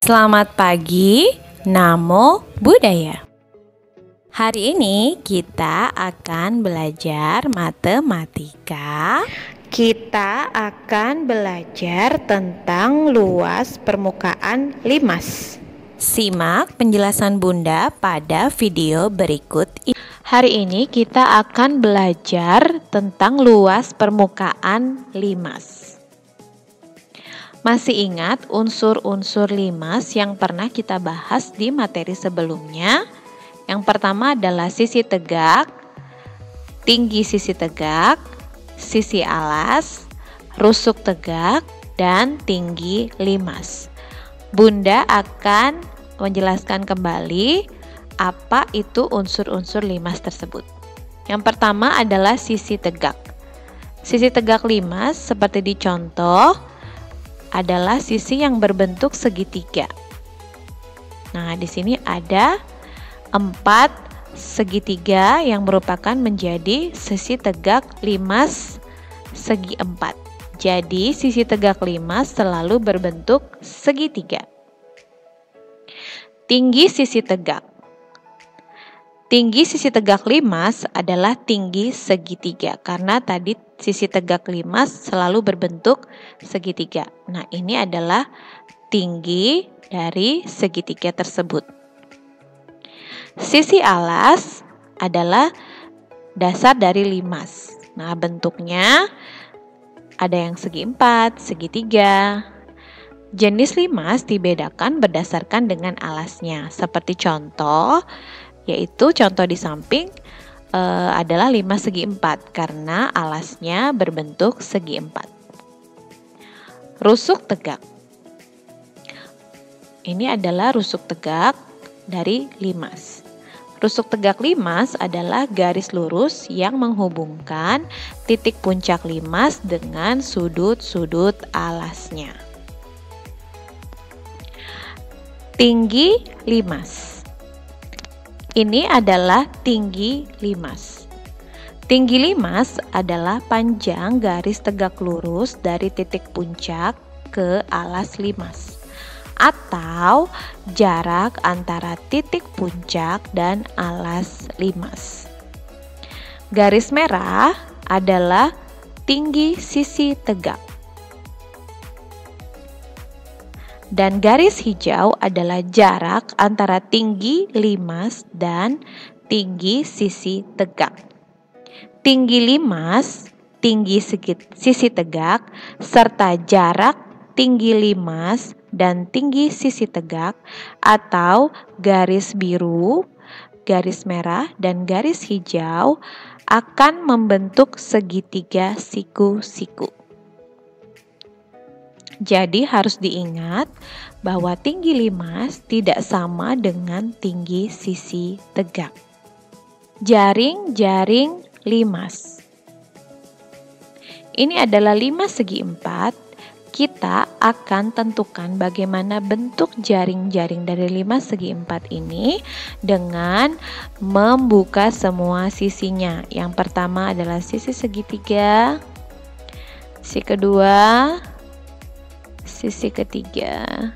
Selamat pagi, Namo Buddhaya. Hari ini kita akan belajar matematika. Kita akan belajar tentang luas permukaan limas. Simak penjelasan Bunda pada video berikut ini. Hari ini kita akan belajar tentang luas permukaan limas. Masih ingat unsur-unsur limas yang pernah kita bahas di materi sebelumnya? Yang pertama adalah sisi tegak, tinggi sisi tegak, sisi alas, rusuk tegak, dan tinggi limas. Bunda akan menjelaskan kembali apa itu unsur-unsur limas tersebut. Yang pertama adalah sisi tegak. Sisi tegak limas seperti di contoh adalah sisi yang berbentuk segitiga. Nah, di sini ada 4 segitiga yang merupakan menjadi sisi tegak limas segi 4. Jadi, sisi tegak limas selalu berbentuk segitiga. Tinggi sisi tegak. Tinggi sisi tegak limas adalah tinggi segitiga karena tadi sisi tegak limas selalu berbentuk segitiga. Nah, ini adalah tinggi dari segitiga tersebut. Sisi alas adalah dasar dari limas. Nah, bentuknya ada yang segi 4, segitiga. Jenis limas dibedakan berdasarkan dengan alasnya. Seperti contoh, yaitu contoh di samping adalah limas segi 4 karena alasnya berbentuk segi 4. Rusuk tegak. Ini adalah rusuk tegak dari limas. Rusuk tegak limas adalah garis lurus yang menghubungkan titik puncak limas dengan sudut-sudut alasnya. Tinggi limas. Ini adalah tinggi limas. Tinggi limas adalah panjang garis tegak lurus dari titik puncak ke alas limas, atau jarak antara titik puncak dan alas limas. Garis merah adalah tinggi sisi tegak. Dan garis hijau adalah jarak antara tinggi limas dan tinggi sisi tegak. Tinggi limas, tinggi sisi tegak, serta jarak tinggi limas dan tinggi sisi tegak atau garis biru, garis merah, dan garis hijau akan membentuk segitiga siku-siku. Jadi harus diingat bahwa tinggi limas tidak sama dengan tinggi sisi tegak. Jaring-jaring limas. Ini adalah limas segi 4. Kita akan tentukan bagaimana bentuk jaring-jaring dari limas segi 4 ini dengan membuka semua sisinya. Yang pertama adalah sisi segitiga, sisi kedua, sisi ketiga,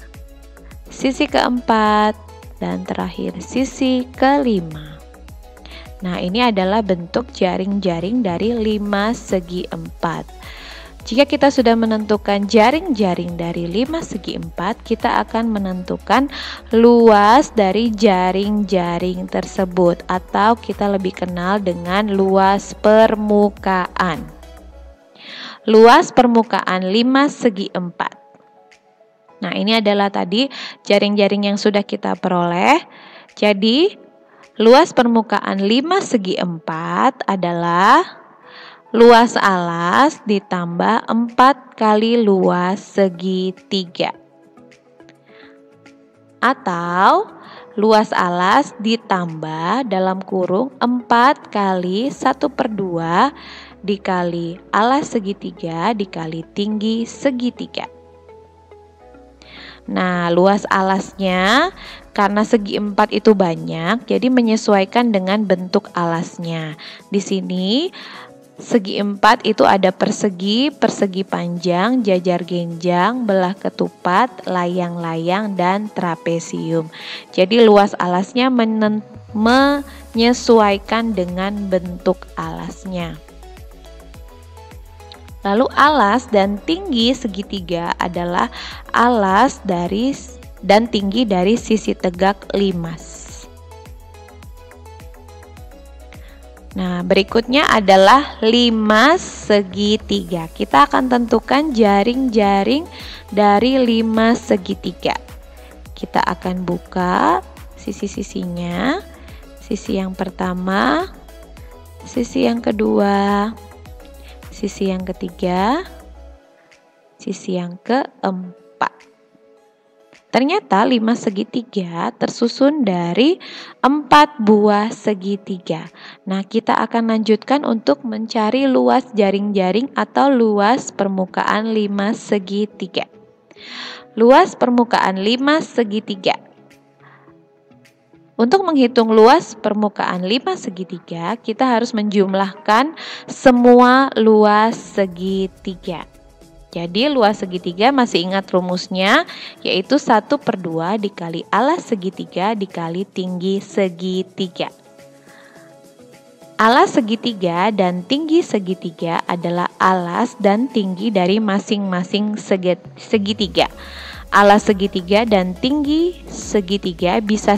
sisi keempat, dan terakhir sisi kelima. Nah, ini adalah bentuk jaring-jaring dari limas segi 4. Jika kita sudah menentukan jaring-jaring dari limas segi 4, kita akan menentukan luas dari jaring-jaring tersebut, atau kita lebih kenal dengan luas permukaan. Luas permukaan limas segi 4. Nah, ini adalah tadi jaring-jaring yang sudah kita peroleh. Jadi, luas permukaan limas segi 4 adalah luas alas ditambah 4 kali luas segitiga. Atau luas alas ditambah dalam kurung 4 kali 1/2 dikali alas segitiga dikali tinggi segitiga. Nah, luas alasnya karena segi 4 itu banyak, jadi menyesuaikan dengan bentuk alasnya. Di sini Segi 4 itu ada persegi, persegi panjang, jajar genjang, belah ketupat, layang-layang, dan trapesium. Jadi luas alasnya menyesuaikan dengan bentuk alasnya. Lalu alas dan tinggi segitiga adalah alas dan tinggi dari sisi tegak limas. Nah, berikutnya adalah limas segitiga. Kita akan tentukan jaring-jaring dari limas segitiga. Kita akan buka sisi-sisinya. Sisi yang pertama, sisi yang kedua, sisi yang ketiga, sisi yang keempat. Ternyata limas segitiga tersusun dari 4 buah segitiga. Nah, kita akan lanjutkan untuk mencari luas jaring-jaring atau luas permukaan limas segitiga. Luas permukaan limas segitiga. Untuk menghitung luas permukaan limas segitiga, kita harus menjumlahkan semua luas segitiga. Jadi luas segitiga masih ingat rumusnya, yaitu 1/2 dikali alas segitiga dikali tinggi segitiga. Alas segitiga dan tinggi segitiga adalah alas dan tinggi dari masing-masing segitiga. Alas segitiga dan tinggi segitiga bisa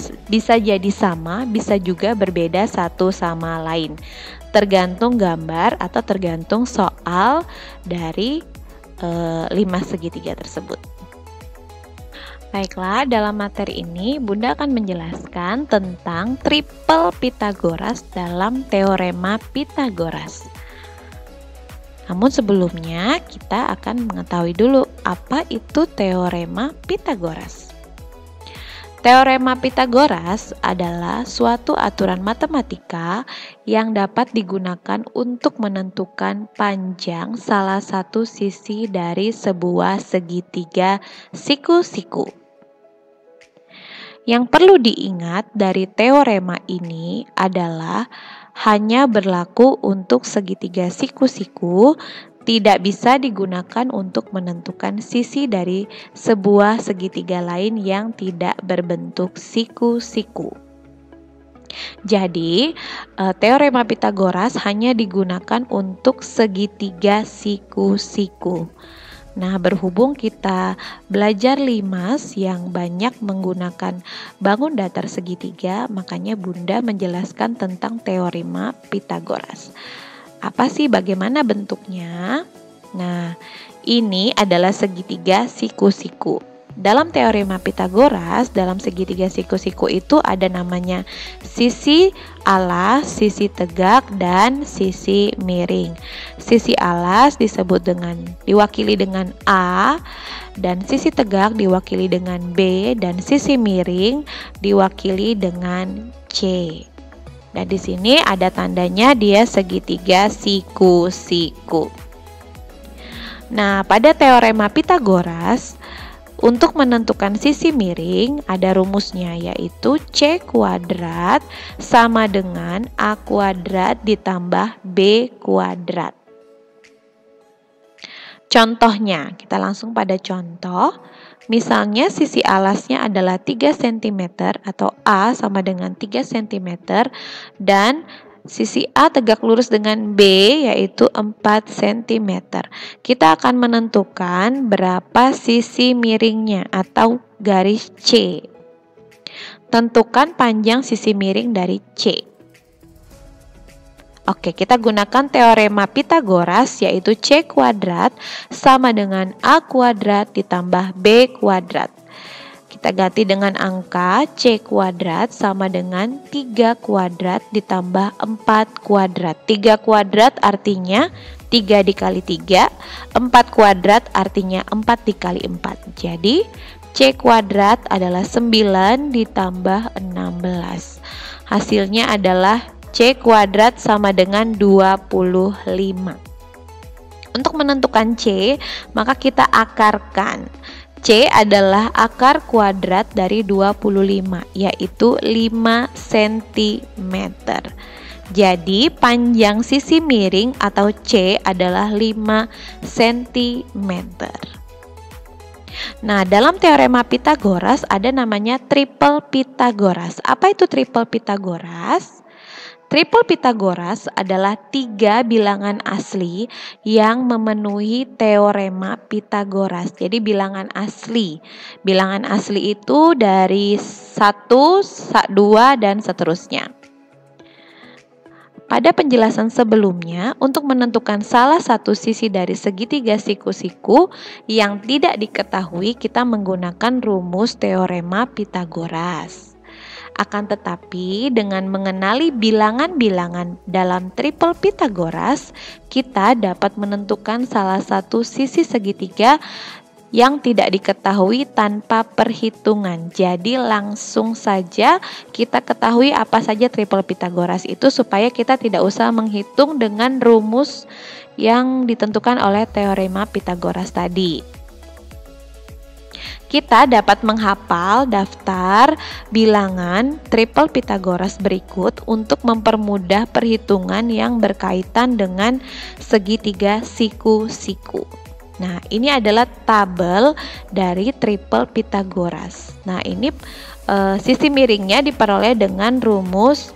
jadi sama, bisa juga berbeda satu sama lain. Tergantung gambar atau tergantung soal dari limas segitiga tersebut. Baiklah, dalam materi ini Bunda akan menjelaskan tentang triple Pitagoras dalam teorema Pitagoras. Namun sebelumnya kita akan mengetahui dulu apa itu teorema Pitagoras. Teorema Pitagoras adalah suatu aturan matematika yang dapat digunakan untuk menentukan panjang salah satu sisi dari sebuah segitiga siku-siku. Yang perlu diingat dari teorema ini adalah hanya berlaku untuk segitiga siku-siku, tidak bisa digunakan untuk menentukan sisi dari sebuah segitiga lain yang tidak berbentuk siku-siku. Jadi, teorema Pitagoras hanya digunakan untuk segitiga siku-siku. Nah, berhubung kita belajar limas yang banyak menggunakan bangun datar segitiga, makanya Bunda menjelaskan tentang teorema Pitagoras. Apa sih, bagaimana bentuknya? Nah, ini adalah segitiga siku-siku. Dalam teorema Pitagoras, dalam segitiga siku-siku itu ada namanya sisi alas, sisi tegak, dan sisi miring. Sisi alas diwakili dengan A, dan sisi tegak diwakili dengan B, dan sisi miring diwakili dengan C. Nah, di sini ada tandanya dia segitiga siku-siku. Nah, pada teorema Pitagoras, untuk menentukan sisi miring ada rumusnya, yaitu C kuadrat sama dengan A kuadrat ditambah B kuadrat. Contohnya, kita langsung pada contoh. Misalnya sisi alasnya adalah 3 cm atau A sama dengan 3 cm dan sisi A tegak lurus dengan B yaitu 4 cm. Kita akan menentukan berapa sisi miringnya atau garis C. Tentukan panjang sisi miring dari C. Oke, kita gunakan teorema Pitagoras yaitu C kuadrat sama dengan A kuadrat ditambah B kuadrat. Kita ganti dengan angka, C kuadrat sama dengan 3 kuadrat ditambah 4 kuadrat. 3 kuadrat artinya 3 dikali 3, 4 kuadrat artinya 4 dikali 4. Jadi C kuadrat adalah 9 ditambah 16. Hasilnya adalah C kuadrat sama dengan 25. Untuk menentukan C, maka kita akarkan. C adalah akar kuadrat dari 25, yaitu 5 cm. Jadi panjang sisi miring atau C adalah 5 cm. Nah, dalam teorema Pitagoras ada namanya triple Pitagoras. Apa itu triple Pitagoras? Triple Pitagoras adalah 3 bilangan asli yang memenuhi teorema Pitagoras. Jadi bilangan asli. Bilangan asli itu dari 1, 2, dan seterusnya. Pada penjelasan sebelumnya, untuk menentukan salah satu sisi dari segitiga siku-siku yang tidak diketahui, kita menggunakan rumus teorema Pitagoras. Akan tetapi, dengan mengenali bilangan-bilangan dalam triple Pitagoras, kita dapat menentukan salah satu sisi segitiga yang tidak diketahui tanpa perhitungan. Jadi langsung saja kita ketahui apa saja triple Pitagoras itu supaya kita tidak usah menghitung dengan rumus yang ditentukan oleh teorema Pitagoras tadi. Kita dapat menghafal daftar bilangan triple Pitagoras berikut untuk mempermudah perhitungan yang berkaitan dengan segitiga siku-siku. Nah, ini adalah tabel dari triple Pitagoras. Nah, ini sisi miringnya diperoleh dengan rumus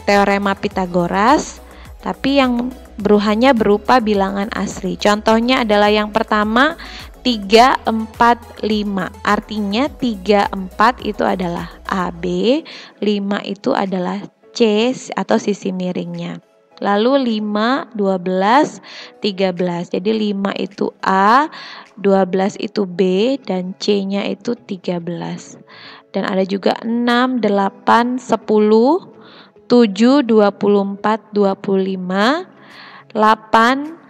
teorema Pitagoras, tapi yang hanya berupa bilangan asli. Contohnya adalah yang pertama 3, 4, 5. Artinya 3, 4 itu adalah AB, 5 itu adalah C atau sisi miringnya. Lalu 5, 12, 13. Jadi 5 itu A, 12 itu B, dan C-nya itu 13. Dan ada juga 6, 8, 10, 7, 24, 25, 8,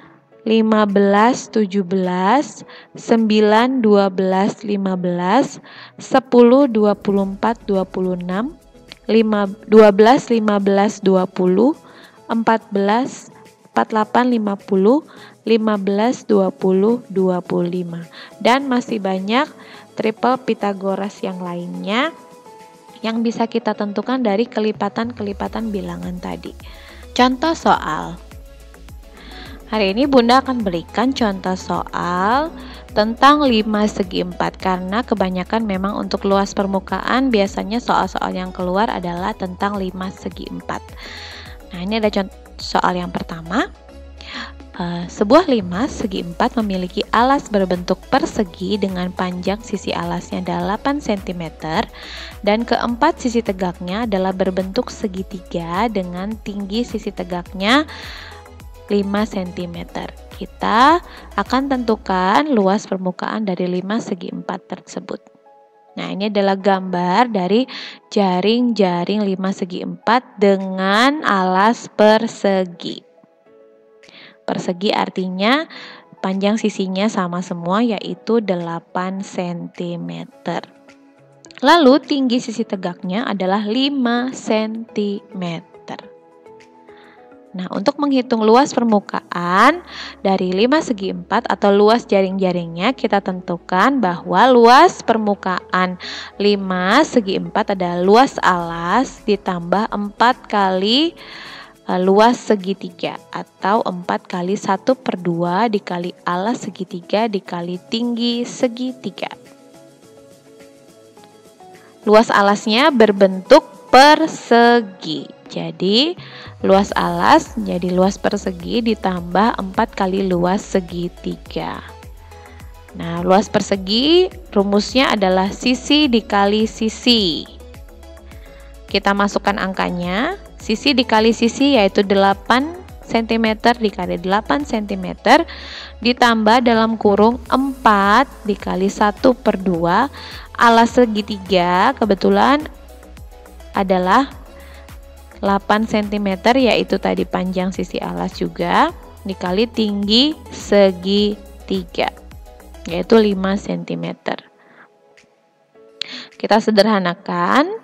15, 17, 9, 12, 15, 10, 24, 26, 12, 15, 20, 14, 48, 50, 15, 20, 25. Dan masih banyak triple Pitagoras yang lainnya yang bisa kita tentukan dari kelipatan-kelipatan bilangan tadi. Contoh soal. Hari ini Bunda akan berikan contoh soal tentang 5 segi 4 karena kebanyakan memang untuk luas permukaan biasanya soal-soal yang keluar adalah tentang 5 segi 4. Nah, ini ada contoh soal yang pertama. Sebuah 5 segi 4 memiliki alas berbentuk persegi dengan panjang sisi alasnya 8 cm dan keempat sisi tegaknya adalah berbentuk segitiga dengan tinggi sisi tegaknya 5 cm. Kita akan tentukan luas permukaan dari 5 segi 4 tersebut. Nah, ini adalah gambar dari jaring-jaring 5 segi 4 dengan alas persegi. Persegi artinya panjang sisinya sama semua yaitu 8 cm. Lalu tinggi sisi tegaknya adalah 5 cm. Nah, untuk menghitung luas permukaan dari 5 segi 4 atau luas jaring-jaringnya, kita tentukan bahwa luas permukaan 5 segi 4 adalah luas alas ditambah 4 kali luas segitiga atau 4 kali 1/2 dikali alas segitiga dikali tinggi segitiga. Luas alasnya berbentuk persegi. Jadi luas alas menjadi luas persegi ditambah 4 kali luas segitiga. Nah, luas persegi rumusnya adalah sisi dikali sisi. Kita masukkan angkanya. Sisi dikali sisi yaitu 8 cm dikali 8 cm ditambah dalam kurung 4 dikali 1/2 alas segitiga kebetulan adalah 8 cm yaitu tadi panjang sisi alas juga dikali tinggi segitiga yaitu 5 cm. Kita sederhanakan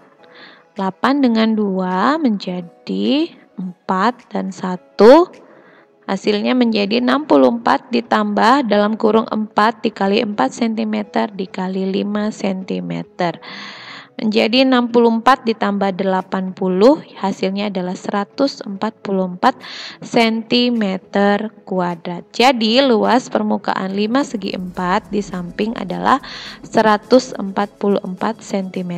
8 dengan 2 menjadi 4 dan 1 hasilnya menjadi 64 ditambah dalam kurung 4 dikali 4 cm dikali 5 cm menjadi 64 ditambah 80, hasilnya adalah 144 cm kuadrat. Jadi luas permukaan 5 segi 4 di samping adalah 144 cm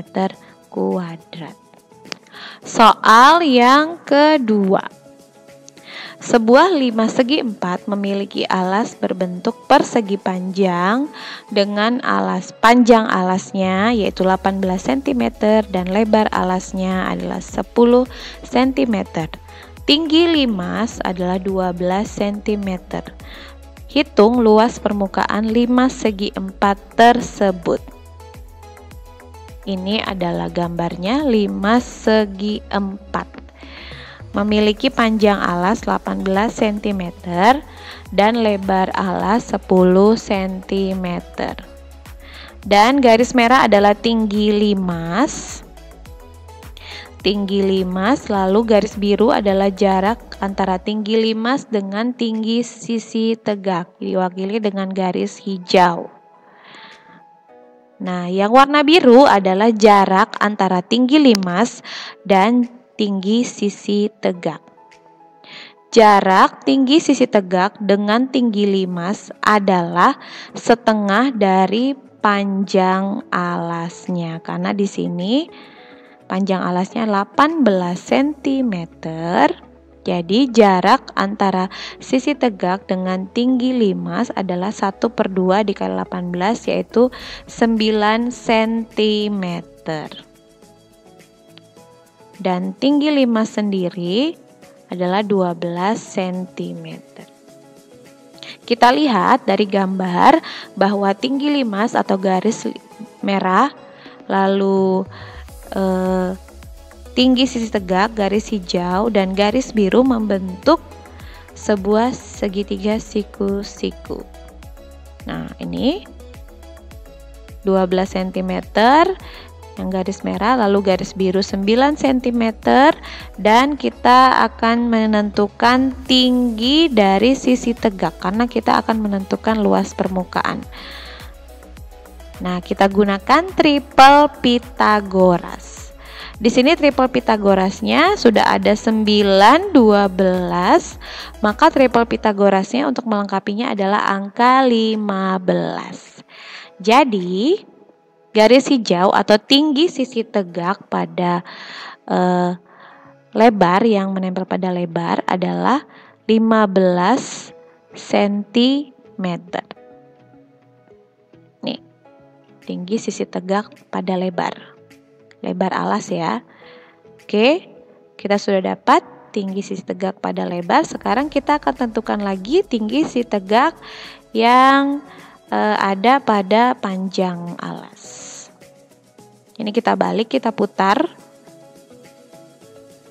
kuadrat. Soal yang kedua. Sebuah 5 segi 4 memiliki alas berbentuk persegi panjang dengan panjang alasnya yaitu 18 cm dan lebar alasnya adalah 10 cm. Tinggi limas adalah 12 cm. Hitung luas permukaan 5 segi 4 tersebut. Ini adalah gambarnya 5 segi 4. Memiliki panjang alas 18 cm dan lebar alas 10 cm. Dan garis merah adalah tinggi limas. Tinggi limas, lalu garis biru adalah jarak antara tinggi limas dengan tinggi sisi tegak, diwakili dengan garis hijau. Nah, yang warna biru adalah jarak antara tinggi limas dan tinggi sisi tegak. Jarak tinggi sisi tegak dengan tinggi limas adalah setengah dari panjang alasnya. Karena di sini panjang alasnya 18 cm. Jadi jarak antara sisi tegak dengan tinggi limas adalah 1/2 dikali 18 yaitu 9 cm. Dan tinggi limas sendiri adalah 12 cm. Kita lihat dari gambar bahwa tinggi limas atau garis merah, lalu tinggi sisi tegak, garis hijau, dan garis biru membentuk sebuah segitiga siku-siku. Nah, ini 12 cm, yang garis merah, lalu garis biru 9 cm, dan kita akan menentukan tinggi dari sisi tegak karena kita akan menentukan luas permukaan. Nah, kita gunakan triple Pythagoras. Di sini triple Pythagorasnya sudah ada 9, 12, maka triple Pythagorasnya untuk melengkapinya adalah angka 15. Jadi garis hijau atau tinggi sisi tegak pada lebar yang menempel pada lebar adalah 15 cm. Nih, tinggi sisi tegak pada lebar alas ya. Oke, kita sudah dapat tinggi sisi tegak pada lebar. Sekarang kita akan tentukan lagi tinggi sisi tegak yang ada pada panjang alas. Ini kita balik, kita putar.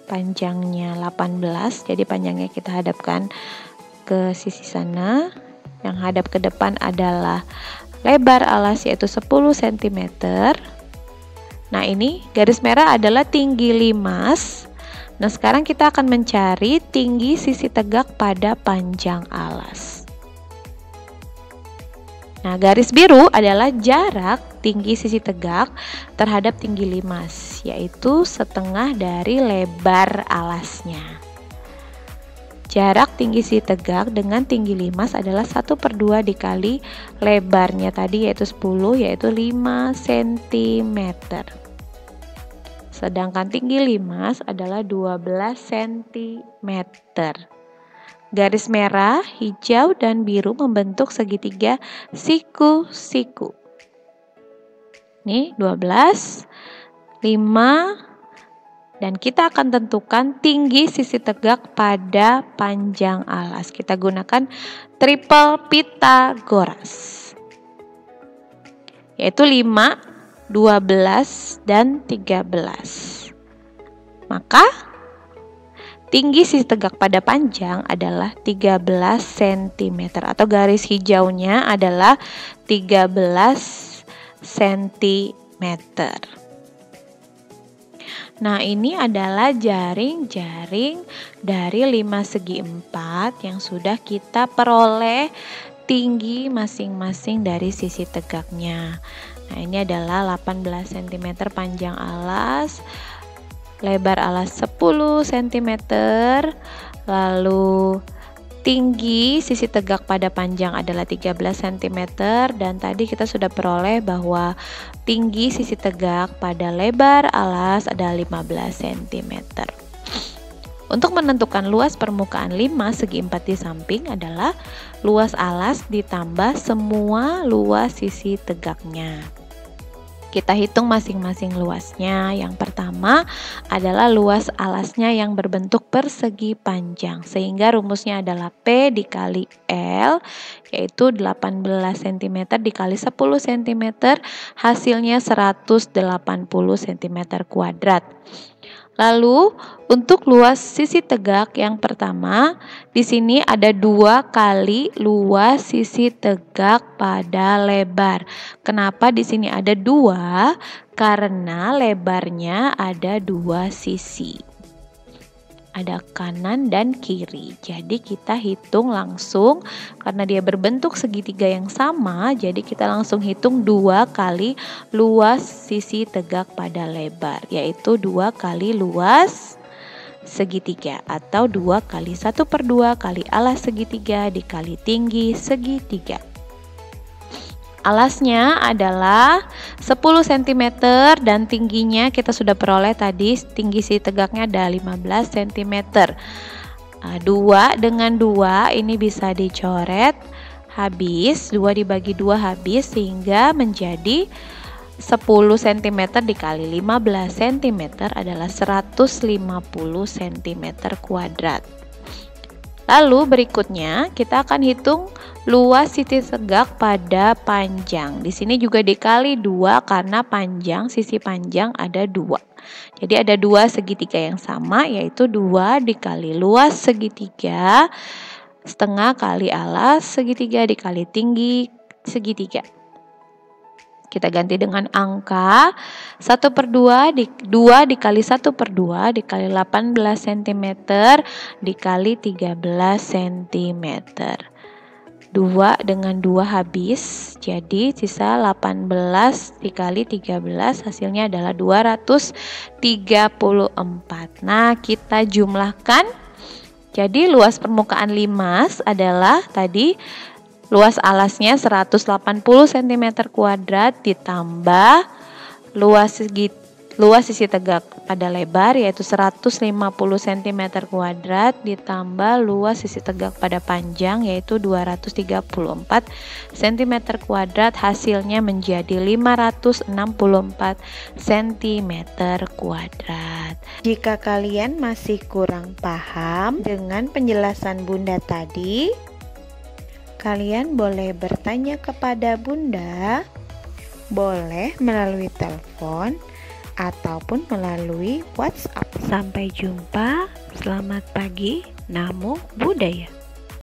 Panjangnya 18, jadi panjangnya kita hadapkan ke sisi sana. Yang hadap ke depan adalah lebar alas yaitu 10 cm. Nah, ini garis merah adalah tinggi limas. Nah, sekarang kita akan mencari tinggi sisi tegak pada panjang alas. Nah, garis biru adalah jarak tinggi sisi tegak terhadap tinggi limas, yaitu setengah dari lebar alasnya. Jarak tinggi sisi tegak dengan tinggi limas adalah 1/2 dikali lebarnya tadi yaitu 10, yaitu 5 cm. Sedangkan tinggi limas adalah 12 cm. Garis merah, hijau, dan biru membentuk segitiga siku-siku. Nih 12, 5, dan kita akan tentukan tinggi sisi tegak pada panjang alas. Kita gunakan triple Pythagoras, yaitu 5, 12, dan 13. Maka tinggi sisi tegak pada panjang adalah 13 cm atau garis hijaunya adalah 13 cm. Nah, ini adalah jaring-jaring dari 5 segi 4 yang sudah kita peroleh tinggi masing-masing dari sisi tegaknya. Nah, ini adalah 18 cm panjang alas, lebar alas 10 cm, lalu tinggi sisi tegak pada panjang adalah 13 cm, dan tadi kita sudah peroleh bahwa tinggi sisi tegak pada lebar alas adalah 15 cm. Untuk menentukan luas permukaan 5 segi 4 di samping adalah luas alas ditambah semua luas sisi tegaknya. Kita hitung masing-masing luasnya. Yang pertama adalah luas alasnya yang berbentuk persegi panjang, sehingga rumusnya adalah P dikali L, yaitu 18 cm dikali 10 cm, hasilnya 180 cm kuadrat. Lalu untuk luas sisi tegak yang pertama, di sini ada 2 kali luas sisi tegak pada lebar. Kenapa di sini ada 2? Karena lebarnya ada 2 sisi. Ada kanan dan kiri. Jadi kita hitung langsung, karena dia berbentuk segitiga yang sama, jadi kita langsung hitung 2 kali luas sisi tegak pada lebar, yaitu 2 kali luas segitiga, atau 2 kali 1/2 kali alas segitiga dikali tinggi segitiga. Alasnya adalah 10 cm dan tingginya kita sudah peroleh tadi, tinggi sisi tegaknya ada 15 cm. 2 dengan 2 ini bisa dicoret habis, 2 dibagi 2 habis, sehingga menjadi 10 cm dikali 15 cm adalah 150 cm kuadrat. Lalu berikutnya kita akan hitung luas sisi tegak pada panjang. Di sini juga dikali 2 karena panjang, sisi panjang ada 2. Jadi ada 2 segitiga yang sama, yaitu 2 dikali luas segitiga setengah kali alas segitiga dikali tinggi segitiga. Kita ganti dengan angka 1/2 dikali 1/2 dikali 18 cm dikali 13 cm. 2 dengan 2 habis, jadi sisa 18 dikali 13, hasilnya adalah 234. Nah, kita jumlahkan. Jadi luas permukaan limas adalah tadi luas alasnya 180 cm kuadrat ditambah luas sisi tegak pada lebar yaitu 150 cm kuadrat ditambah luas sisi tegak pada panjang yaitu 234 cm kuadrat, hasilnya menjadi 564 cm kuadrat. Jika kalian masih kurang paham dengan penjelasan Bunda tadi, kalian boleh bertanya kepada Bunda, boleh melalui telepon ataupun melalui WhatsApp. Sampai jumpa, selamat pagi, Namo Buddhaya.